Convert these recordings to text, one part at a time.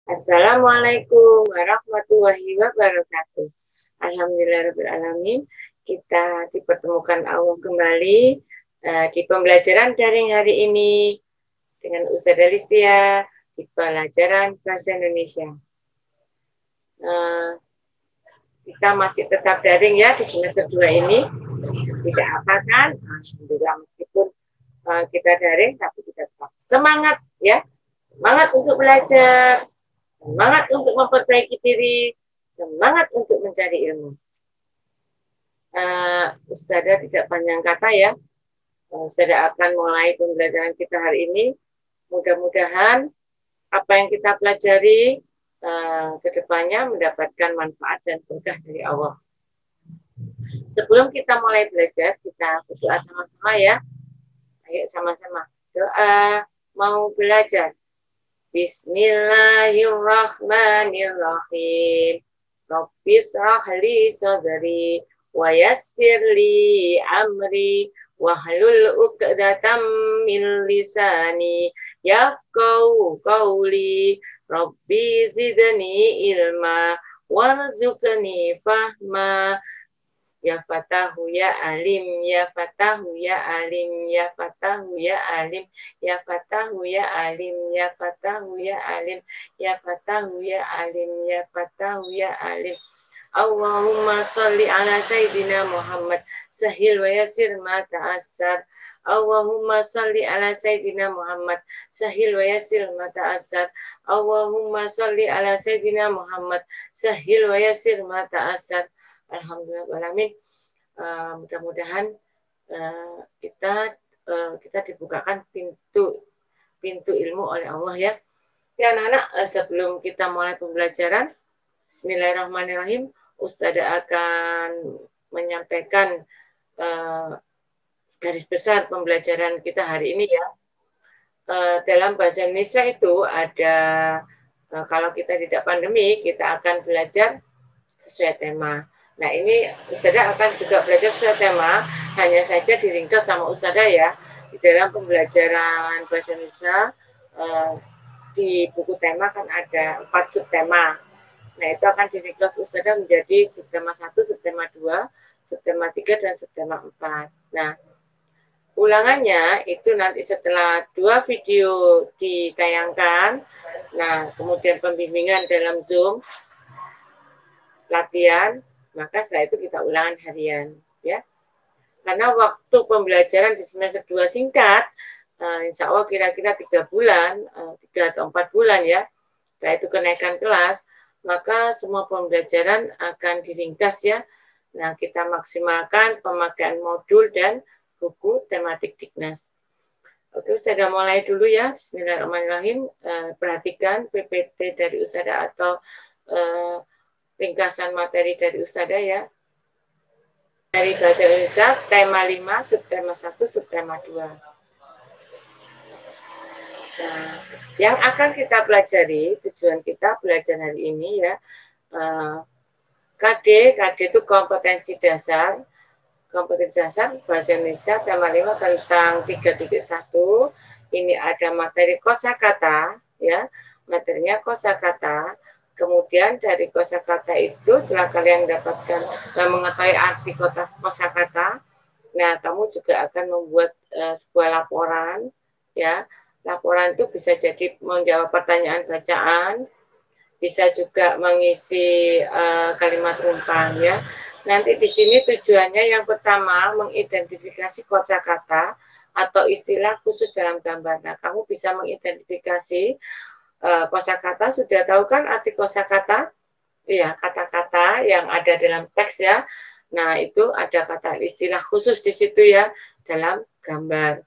Assalamualaikum warahmatullahi wabarakatuh. Alhamdulillahirrahmanirrahim. Kita dipertemukan Allah kembali di pembelajaran daring hari ini dengan Ustazah Listia di pelajaran Bahasa Indonesia. Kita masih tetap daring ya di semester 2 ini. Tidak apa kan? Alhamdulillah, meskipun kita daring tapi kita tetap semangat ya. Semangat untuk belajar, semangat untuk memperbaiki diri, semangat untuk mencari ilmu. Ustazah tidak panjang kata ya. Ustazah akan mulai pembelajaran kita hari ini. Mudah-mudahan apa yang kita pelajari ke depannya mendapatkan manfaat dan berkah dari Allah. Sebelum kita mulai belajar, kita berdoa sama-sama ya. Ayo sama-sama doa mau belajar. Bismillahirrahmanirrahim. Rabbis rahli sadri wa yassir li amri wahlul 'uqdatam min lisani yafqahu qawli. Rabbi zidni ilma warzuqni fahma. Ya Fatahu ya Alim, ya Fatahu ya Alim, ya Fatahu ya Alim, ya Fatahu ya Alim, ya Fatahu ya Alim, ya Fatahu ya Alim, ya Fatahu ya Alim. Allahumma sholli ala Sayyidina Muhammad sahil wa yasir ma ta'assar. Allahumma sholli ala Sayyidina Muhammad sahil wa yasir ma ta'assar. Allahumma sholli ala Sayyidina Muhammad sahil wa yasir ma ta'assar. Alhamdulillah, mudah-mudahan kita dibukakan pintu ilmu oleh Allah ya. Ya anak-anak, sebelum kita mulai pembelajaran, Bismillahirrahmanirrahim, Ustazah akan menyampaikan garis besar pembelajaran kita hari ini ya. Dalam bahasa Indonesia itu ada, kalau kita tidak pandemi, kita akan belajar sesuai tema. Nah ini Ustazah akan juga belajar sesuai tema, hanya saja diringkas sama Ustazah ya. Di dalam pembelajaran bahasa Indonesia, di buku tema kan ada 4 subtema. Nah itu akan diringkas Ustazah menjadi subtema 1, subtema 2, subtema 3, dan subtema 4. Nah ulangannya itu nanti setelah 2 video ditayangkan, nah kemudian pembimbingan dalam Zoom, latihan, maka setelah itu kita ulangan harian ya. Karena waktu pembelajaran di semester 2 singkat, insya Allah kira-kira 3 bulan, 3 atau 4 bulan ya. Setelah itu kenaikan kelas, maka semua pembelajaran akan diringkas ya. Nah, kita maksimalkan pemakaian modul dan buku tematik Dignas. Oke, Ustazah mulai dulu ya. Bismillahirrahmanirrahim. Perhatikan PPT dari Ustazah atau ringkasan materi dari Ustazah ya. Dari Bahasa Indonesia, tema 5, subtema 1, subtema 2. Nah, yang akan kita pelajari, tujuan kita belajar hari ini ya, KD itu kompetensi dasar. Kompetensi dasar Bahasa Indonesia, tema 5 tentang 3.1. Ini ada materi kosakata ya, materinya kosakata. Kemudian dari kosakata itu setelah kalian dapatkan mengetahui arti kosakata, nah kamu juga akan membuat sebuah laporan ya. Laporan itu bisa jadi menjawab pertanyaan bacaan, bisa juga mengisi kalimat rumpang ya. Nanti di sini tujuannya yang pertama mengidentifikasi kosakata atau istilah khusus dalam gambar. Nah, kamu bisa mengidentifikasi kosakata. Sudah tahu kan arti kosakata? Iya, kata-kata yang ada dalam teks ya. Nah, itu ada kata istilah khusus di situ ya dalam gambar.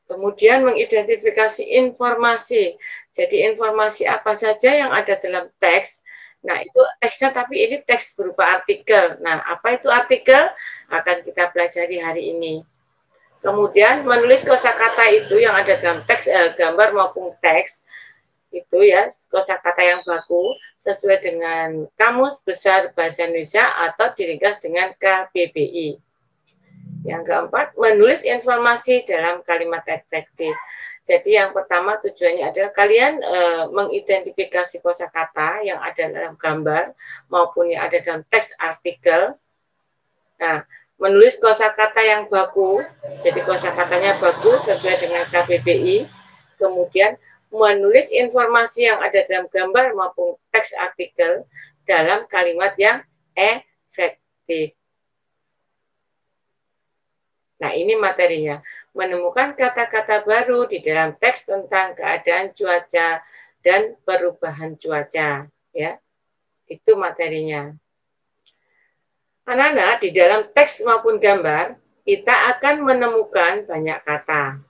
Kemudian mengidentifikasi informasi. Jadi informasi apa saja yang ada dalam teks. Nah, itu teksnya tapi ini teks berupa artikel. Nah, apa itu artikel? Akan kita pelajari hari ini. Kemudian menulis kosakata itu yang ada dalam teks, gambar maupun teks. Itu ya, kosakata yang baku sesuai dengan Kamus Besar Bahasa Indonesia atau diringkas dengan KBBI. Yang keempat, menulis informasi dalam kalimat efektif. Jadi yang pertama tujuannya adalah kalian mengidentifikasi kosakata yang ada dalam gambar maupun yang ada dalam teks artikel. Nah, menulis kosakata yang baku, jadi kosakatanya bagus sesuai dengan KBBI. Kemudian menulis informasi yang ada dalam gambar maupun teks artikel dalam kalimat yang efektif. Nah, ini materinya. Menemukan kata-kata baru di dalam teks tentang keadaan cuaca dan perubahan cuaca, ya. Itu materinya. Anak-anak, di dalam teks maupun gambar, kita akan menemukan banyak kata.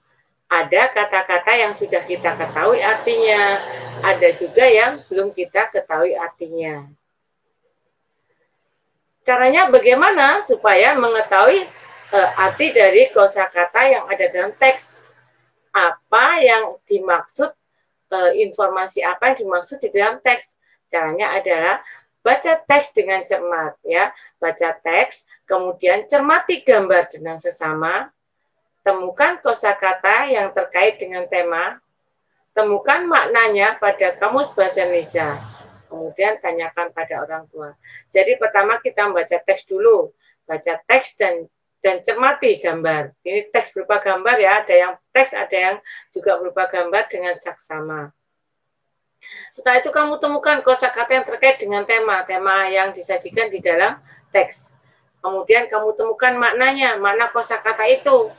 Ada kata-kata yang sudah kita ketahui artinya, ada juga yang belum kita ketahui artinya. Caranya bagaimana supaya mengetahui arti dari kosakata yang ada dalam teks? Apa yang dimaksud, informasi apa yang dimaksud di dalam teks? Caranya adalah baca teks dengan cermat, ya. Baca teks, kemudian cermati gambar dengan sesama, temukan kosakata yang terkait dengan tema, temukan maknanya pada Kamus Bahasa Indonesia, kemudian tanyakan pada orang tua. Jadi pertama kita membaca teks dulu, baca teks dan cermati gambar. Ini teks berupa gambar ya, ada yang teks, ada yang juga berupa gambar dengan saksama. Setelah itu kamu temukan kosakata yang terkait dengan tema yang disajikan di dalam teks. Kemudian kamu temukan maknanya, makna kosakata itu.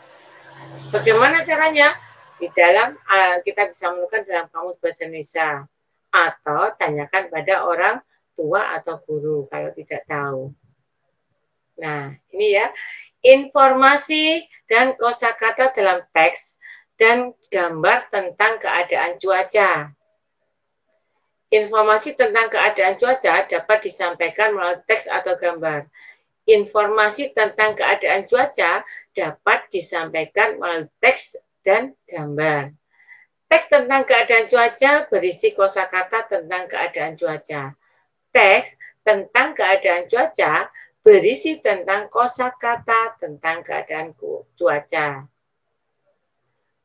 Bagaimana caranya? Di dalam kita bisa menemukan dalam Kamus Bahasa Indonesia atau tanyakan pada orang tua atau guru kalau tidak tahu. Nah, ini ya, informasi dan kosakata dalam teks dan gambar tentang keadaan cuaca. Informasi tentang keadaan cuaca dapat disampaikan melalui teks atau gambar. Informasi tentang keadaan cuaca dapat disampaikan melalui teks dan gambar. Teks tentang keadaan cuaca berisi kosakata tentang keadaan cuaca. Teks tentang keadaan cuaca berisi tentang kosakata tentang keadaan cuaca.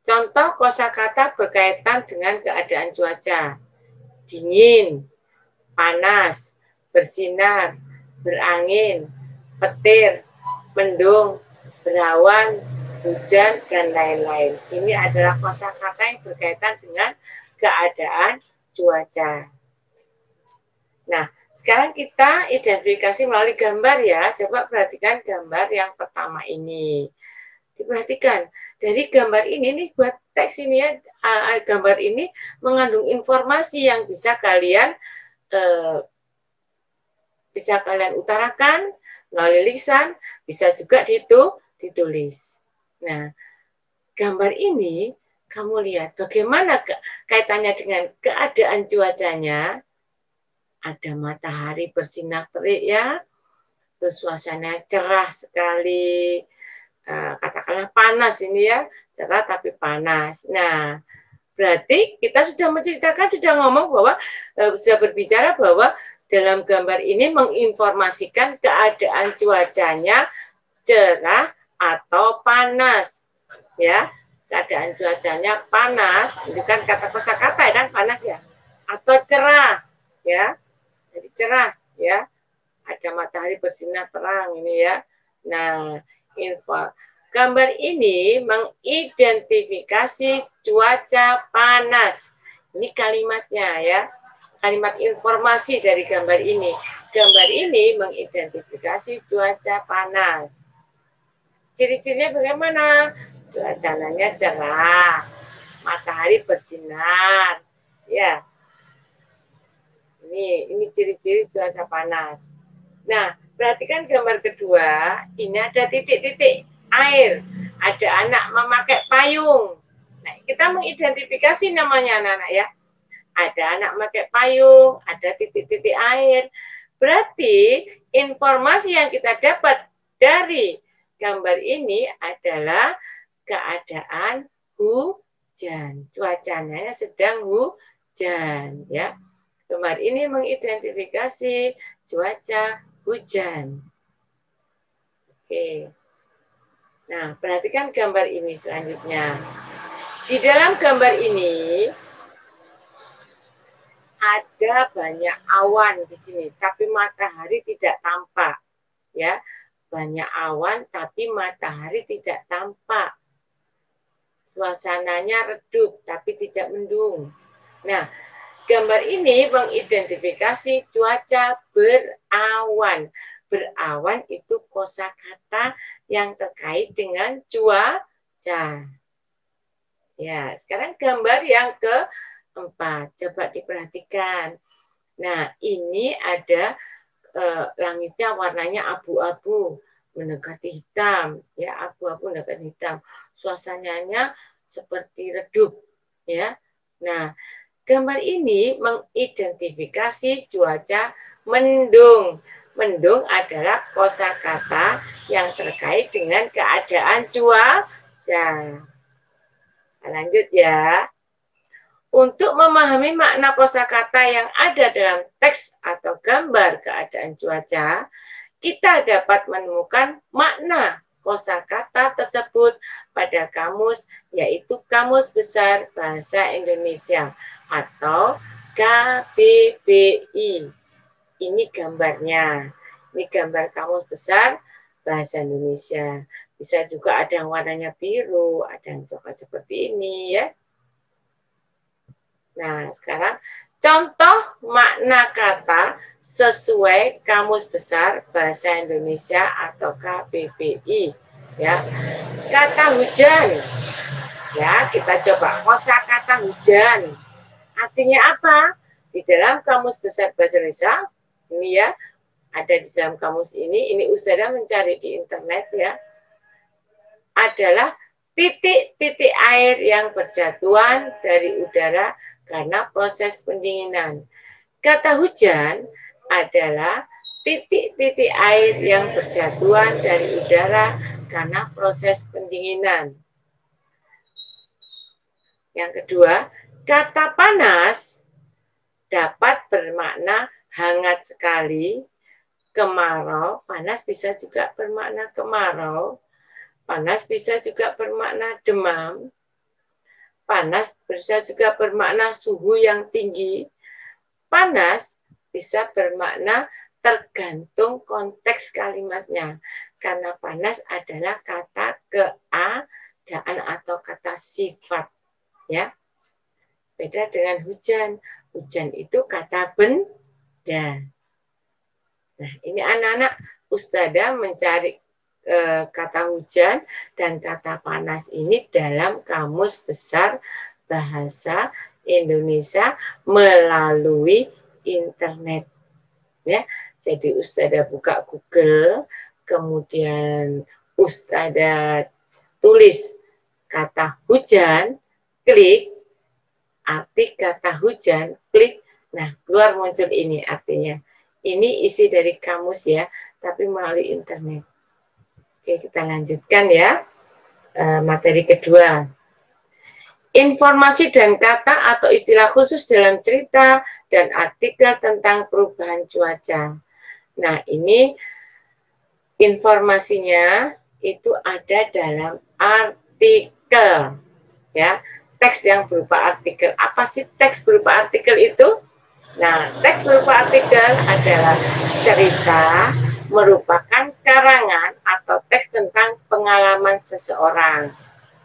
Contoh kosakata berkaitan dengan keadaan cuaca. Dingin, panas, bersinar, berangin, petir, mendung, berawan, hujan, dan lain-lain. Ini adalah kosakata yang berkaitan dengan keadaan cuaca. Nah, sekarang kita identifikasi melalui gambar ya. Coba perhatikan gambar yang pertama ini. Diperhatikan, dari gambar ini nih buat teks ini ya, gambar ini mengandung informasi yang bisa kalian utarakan melalui lisan, bisa juga ditulis. Nah, gambar ini kamu lihat bagaimana kaitannya dengan keadaan cuacanya. Ada matahari bersinar terik ya, terus suasana cerah sekali, katakanlah panas ini ya, cerah tapi panas. Nah, berarti kita sudah menceritakan, sudah ngomong bahwa, sudah berbicara bahwa dalam gambar ini menginformasikan keadaan cuacanya cerah atau panas. Ya, keadaan cuacanya panas, itu kan kata kosakata ya kan, panas ya, atau cerah ya. Jadi cerah ya, ada matahari bersinar terang ini ya. Nah, gambar ini mengidentifikasi cuaca panas. Ini kalimatnya ya, kalimat informasi dari gambar ini. Gambar ini mengidentifikasi cuaca panas. Ciri-cirinya bagaimana? Cuacanya cerah, matahari bersinar, ya. Ini ciri-ciri cuaca panas. Nah, perhatikan gambar kedua, ini ada titik-titik air, ada anak memakai payung. Nah, kita mengidentifikasi namanya anak-anak ya. Ada anak memakai payung, ada titik-titik air. Berarti informasi yang kita dapat dari gambar ini adalah keadaan hujan. Cuacanya sedang hujan ya. Gambar ini mengidentifikasi cuaca hujan. Oke. Nah, perhatikan gambar ini selanjutnya. Di dalam gambar ini ada banyak awan di sini, tapi matahari tidak tampak, ya. Banyak awan, tapi matahari tidak tampak. Suasananya redup, tapi tidak mendung. Nah, gambar ini mengidentifikasi cuaca berawan. Berawan itu kosakata yang terkait dengan cuaca. Ya, sekarang gambar yang keempat. Coba diperhatikan. Nah, ini ada langitnya warnanya abu-abu mendekati hitam, ya, abu-abu mendekati hitam. Suasananya seperti redup, ya. Nah, gambar ini mengidentifikasi cuaca mendung. Mendung adalah kosakata yang terkait dengan keadaan cuaca. Lanjut ya. Untuk memahami makna kosakata yang ada dalam teks atau gambar keadaan cuaca, kita dapat menemukan makna kosakata tersebut pada kamus, yaitu Kamus Besar Bahasa Indonesia atau KBBI. Ini gambarnya. Ini gambar Kamus Besar Bahasa Indonesia. Bisa juga ada yang warnanya biru, ada yang coklat seperti ini ya. Nah, sekarang contoh makna kata sesuai Kamus Besar Bahasa Indonesia atau KBBI. Ya, kata hujan. Ya, kita coba kosakata hujan. Artinya apa? Di dalam Kamus Besar Bahasa Indonesia, ini ya, ada di dalam kamus ini Ustazah mencari di internet ya, adalah titik-titik air yang berjatuhan dari udara karena proses pendinginan. Kata hujan adalah titik-titik air yang berjatuhan dari udara karena proses pendinginan. Yang kedua, kata panas dapat bermakna hangat sekali. Kemarau, panas bisa juga bermakna kemarau. Panas bisa juga bermakna demam. Panas bisa juga bermakna suhu yang tinggi. Panas bisa bermakna tergantung konteks kalimatnya. Karena panas adalah kata keadaan atau kata sifat. Ya, beda dengan hujan. Hujan itu kata benda. Nah, ini anak-anak Ustazah mencari kata hujan dan kata panas ini dalam Kamus Besar Bahasa Indonesia melalui internet. Ya, jadi Ustazah buka Google, kemudian Ustazah tulis kata hujan, klik arti kata hujan, klik, nah keluar muncul ini artinya. Ini isi dari kamus ya, tapi melalui internet. Oke, kita lanjutkan ya. Materi kedua. Informasi dan kata atau istilah khusus dalam cerita dan artikel tentang perubahan cuaca. Nah, ini informasinya itu ada dalam artikel. Ya, teks yang berupa artikel. Apa sih teks berupa artikel itu? Nah, teks berupa artikel adalah cerita, merupakan karangan atau teks tentang pengalaman seseorang.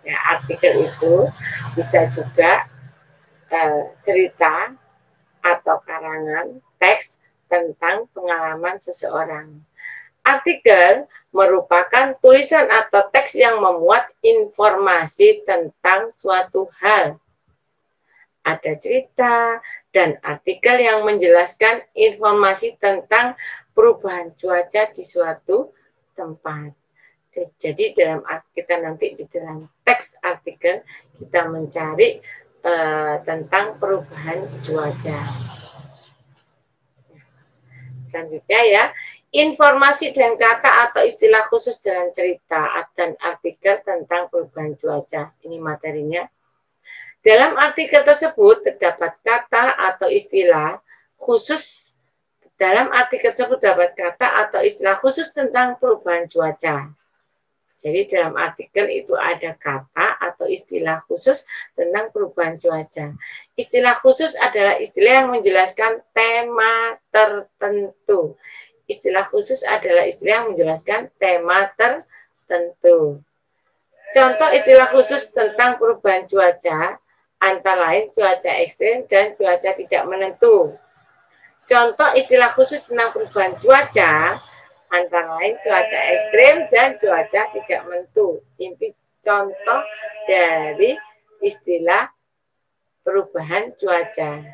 Ya, artikel itu bisa juga cerita atau karangan teks tentang pengalaman seseorang. Artikel merupakan tulisan atau teks yang memuat informasi tentang suatu hal. Ada cerita dan artikel yang menjelaskan informasi tentang perubahan cuaca di suatu tempat. Jadi dalam kita nanti di dalam teks artikel kita mencari tentang perubahan cuaca. Selanjutnya ya, informasi dan kata atau istilah khusus dalam cerita dan artikel tentang perubahan cuaca. Ini materinya. Dalam artikel tersebut terdapat kata atau istilah khusus. Dalam artikel tersebut terdapat kata atau istilah khusus tentang perubahan cuaca. Jadi dalam artikel itu ada kata atau istilah khusus tentang perubahan cuaca. Istilah khusus adalah istilah yang menjelaskan tema tertentu. Istilah khusus adalah istilah yang menjelaskan tema tertentu. Contoh istilah khusus tentang perubahan cuaca antara lain cuaca ekstrim dan cuaca tidak menentu. Contoh istilah khusus tentang perubahan cuaca antara lain cuaca ekstrim dan cuaca tidak menentu. Inti contoh dari istilah perubahan cuaca.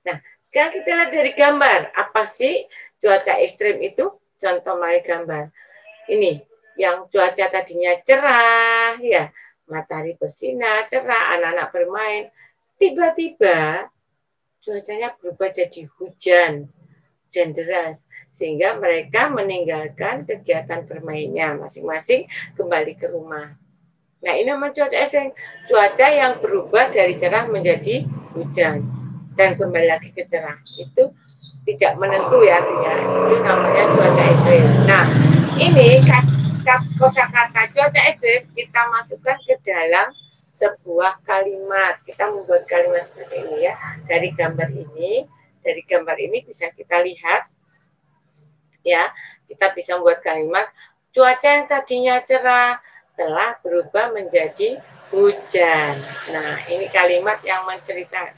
Nah, sekarang kita lihat dari gambar. Apa sih cuaca ekstrim itu? Contoh melalui gambar. Ini, yang cuaca tadinya cerah, ya, matahari bersinar, cerah, anak-anak bermain. Tiba-tiba cuacanya berubah jadi hujan deras, sehingga mereka meninggalkan kegiatan bermainnya masing-masing kembali ke rumah. Nah, ini namanya cuaca ekstrim, cuaca yang berubah dari cerah menjadi hujan dan kembali lagi ke cerah. Itu tidak menentu ya artinya. Itu namanya cuaca ekstrim. Nah, ini kosakata cuaca ekstrim kita masukkan ke dalam sebuah kalimat. Kita membuat kalimat seperti ini ya. Dari gambar ini bisa kita lihat ya, kita bisa membuat kalimat cuaca yang tadinya cerah telah berubah menjadi hujan. Nah, ini kalimat yang menceritakan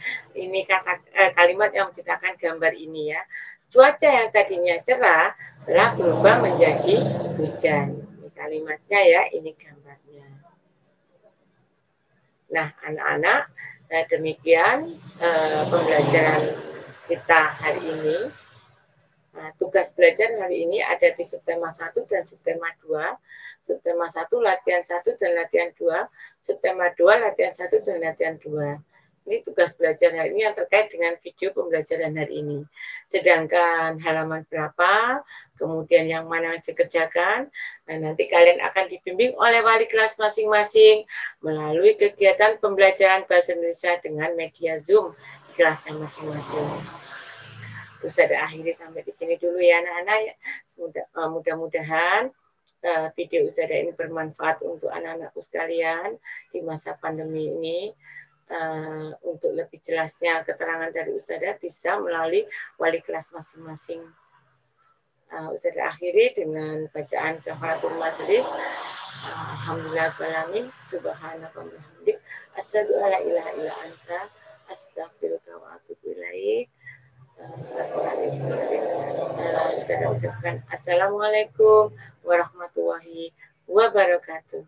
kalimat yang menceritakan gambar ini ya. Cuaca yang tadinya cerah telah berubah menjadi hujan. Ini kalimatnya ya, ini gambarnya. Nah, anak-anak, demikian pembelajaran kita hari ini. Nah, tugas belajar hari ini ada di subtema 1 dan subtema 2. Subtema 1 latihan 1 dan latihan 2. Subtema 2 latihan 1 dan latihan 2. Ini tugas belajar hari ini yang terkait dengan video pembelajaran hari ini. Sedangkan halaman berapa, kemudian yang mana yang dikerjakan, nah nanti kalian akan dibimbing oleh wali kelas masing-masing melalui kegiatan pembelajaran bahasa Indonesia dengan media Zoom di kelasnya masing-masing. Ustazah akhiri sampai di sini dulu ya anak-anak. Mudah-mudahan video Ustazah ini bermanfaat untuk anak-anakku sekalian di masa pandemi ini. Untuk lebih jelasnya keterangan dari Ustazah bisa melalui wali kelas masing-masing. Ustazah akhiri dengan bacaan kafaratul majelis. Alhamdulillahirabbil alamin, subhanaka wa bihamdik, asyhadu an la ilaha illa anta, astaghfiruka wa atubu ilaik. Saya ucapkan assalamualaikum warahmatullahi wabarakatuh.